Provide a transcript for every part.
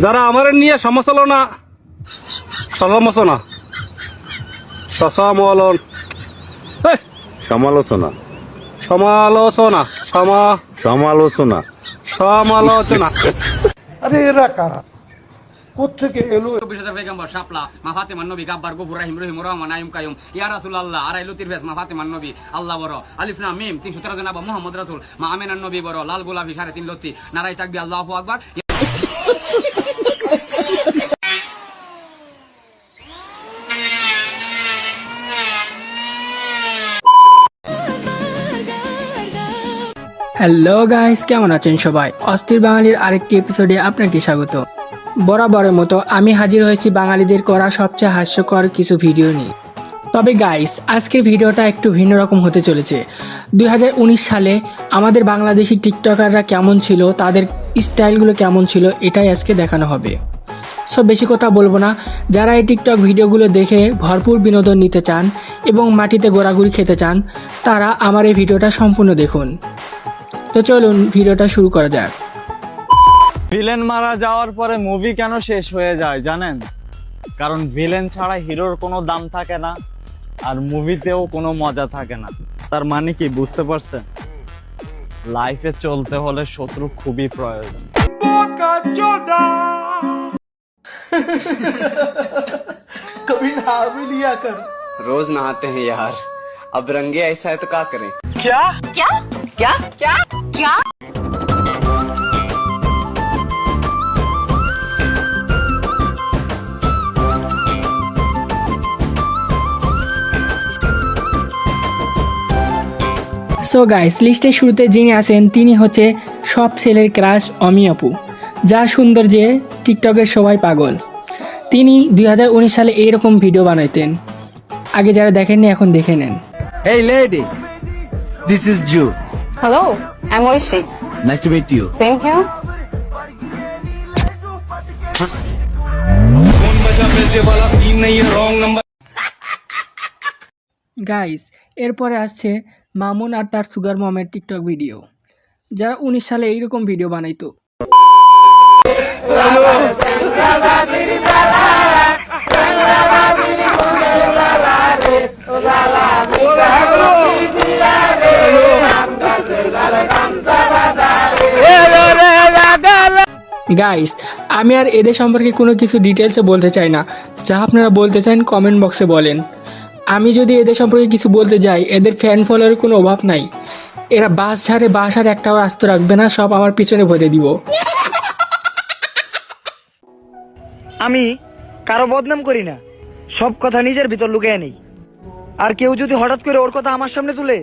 যারা আমার নিয়ে সমালোচনা সমালোচনা সমালোচনা সমালোচনা সমালোচনা সমালোচনা সমালোচনা আরে এরা কারা কোত্থেকে এলো? পেগম্বর শাপলা মা ফাতেমার নবী গাব্বার গফুর রাহিম রহিম রহমান আয়ুম কায়ুম ইয়া রাসূলুল্লাহ আরাইলু তিরভেস মা ফাতেমার নবী আল্লাহ বড় আলিফ লাম মিম 313 জনাব মুহাম্মদ রাসূল মা আমিনার নবী বড় লাল গোলাপি 3.5 লত্তি নারাই তাকবীর আল্লাহু আকবার। হ্যালো গাইস, কেমন আছেন সবাই? অস্থির বাঙালির আরেকটি এপিসোডে আপনাকে স্বাগত। বরাবরের মতো আমি হাজির হয়েছি বাঙালিদের করা সবচেয়ে হাস্যকর কিছু ভিডিও নিয়ে। তবে গাইস, আজকের ভিডিওটা একটু ভিন্ন রকম হতে চলেছে। 2019 সালে আমাদের বাংলাদেশি টিকটকাররা কেমন ছিল, তাদের স্টাইলগুলো কেমন ছিল, এটাই আজকে দেখানো হবে। সব বেশি কথা বলবো না। যারা এই টিকটক ভিডিওগুলো দেখে ভরপুর বিনোদন নিতে চান এবং মাটিতে গোড়াগুড়ি খেতে চান, তারা আমার এই ভিডিওটা সম্পূর্ণ দেখুন। তো চলুন ভিডিওটা শুরু করা যাক। ভিলেন মারা যাওয়ার পরে মুভি কেন শেষ হয়ে যায় জানেন? কারণ ভিলেন ছাড়া হিরোর কোনো দাম থাকে না, আর মুভিতেও কোনো মজা থাকে না। তার মানে কি বুঝতে পারছেন? লাইফে চলতে হলে শত্রু খুবই প্রয়োজন। कभी नहा भी लिया कर। रोज नहाते हैं यार, अब रंगे ऐसा है तो क्या करें? क्या क्या क्या क्या क्या সো গাইস, লিস্টের শুরুতে যিনি আছেন তিনি হচ্ছে সব ছেলের ক্রাশ অমি আপু, যার সৌন্দর্যে টিকটকের সবাই পাগল। তিনি 2019 সালে এইরকম ভিডিও বানাইতেন। আগে যারা দেখেননি এখন দেখে নেন। Hey lady, this is Ju. Hello, I'm Oishi. Nice to meet you. Same here. Guys, এরপরে আসছে মামুন আর তার সুগার মমের টিকটক ভিডিও, যারা 19 সালে এইরকম ভিডিও বানাইতো। গাইস, আমি আর এদের সম্পর্কে কোনো কিছু ডিটেলসে বলতে চাই না। যা আপনারা বলতে চান কমেন্ট বক্সে বলেন। আমি যদি এদের সম্পর্কে কিছু বলতে যাই, এদের ফ্যান ফলোয়ারের কোনো অভাব নাই। এরা বাস ছাড়ে একটাও রাস্তা রাখবে না, সব আমার পিছনে ভরে দিব। আমি কারো বদনাম করি না, সব কথা নিজের ভিতর লুকিয়ে নেই। আর কেউ যদি হঠাৎ করে ওর কথা আমার সামনে তুলে,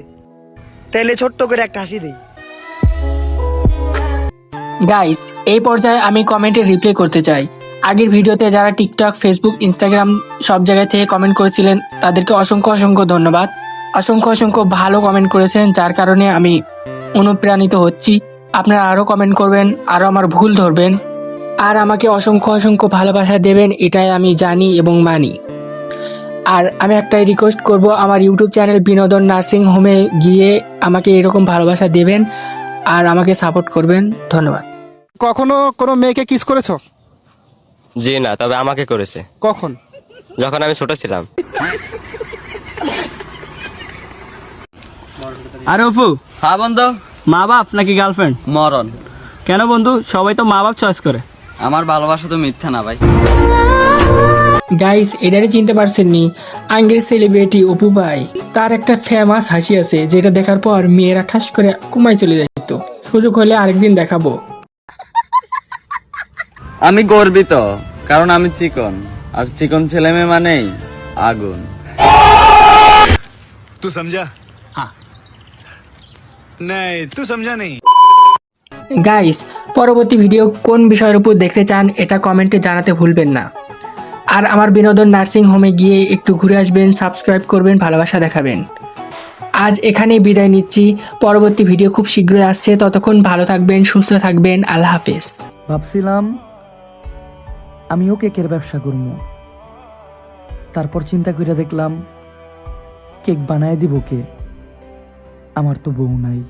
তাইলে ছোট্ট করে একটা হাসি দেই। গাইস, এই পর্যায়ে আমি কমেন্টে রিপ্লাই করতে চাই। আগের ভিডিওতে যারা টিকটক, ফেসবুক, ইনস্টাগ্রাম সব জায়গায় থেকে কমেন্ট করেছিলেন, তাদেরকে অসংখ্য ধন্যবাদ। অসংখ্য ভালো কমেন্ট করেছেন, যার কারণে আমি অনুপ্রাণিত হচ্ছি। আপনারা আরও কমেন্ট করবেন, আরও আমার ভুল ধরবেন, আর আমাকে অসংখ্য ভালোবাসা দেবেন, এটাই আমি জানি এবং মানি। আর আমি একটাই রিকোয়েস্ট করব, আমার ইউটিউব চ্যানেল বিনোদন নার্সিং হোমে গিয়ে আমাকে এরকম ভালোবাসা দেবেন আর আমাকে সাপোর্ট করবেন। ধন্যবাদ। কখনো কোনো মেয়েকে কিস করেছো? জি না, তবে আমাকে করেছে। কখন? যখন আমি ছোট ছিলাম। আরে অপু, হ্যাঁ বন্ধু। মা বাপ নাকি গার্লফ্রেন্ড? মরণ। কেন বন্ধু, সবাই তো মা বাপ চয়েস করে। আমার ভালোবাসা তো মিথ্যা না ভাই। গাইস, এটারে চিনতে পারছেন নি? আঙ্গের সেলিব্রিটি অপু ভাই, তার একটা ফেমাস হাসি আছে যেটা দেখার পর মেয়েরা ঠাস করে কুমায় চলে যাইত। সুযোগ হলে আরেকদিন দেখাবো। আমি গর্বিত, কারণ আমি চিকন, আর চিকন ছেলে মেয়ে মানেই আগুন। तू समझा? हाँ नहीं, तू समझा नहीं। গাইস, পরবর্তী ভিডিও কোন বিষয়ের উপর দেখতে চান এটা কমেন্টে জানাতে ভুলবেন না। আর আমার বিনোদন নার্সিং হোমে গিয়ে একটু ঘুরে আসবেন, সাবস্ক্রাইব করবেন, ভালোবাসা দেখাবেন। আজ এখানেই বিদায় নিচ্ছি। পরবর্তী ভিডিও খুব শীঘ্রই আসছে। ততক্ষণ ভালো থাকবেন, সুস্থ থাকবেন। আল্লাহ হাফেজ। ভাবছিলাম আমিও কেকের ব্যবসা করবো, তারপর চিন্তা করে দেখলাম কেক বানায় দিব কে? আমার তো বউ নাই।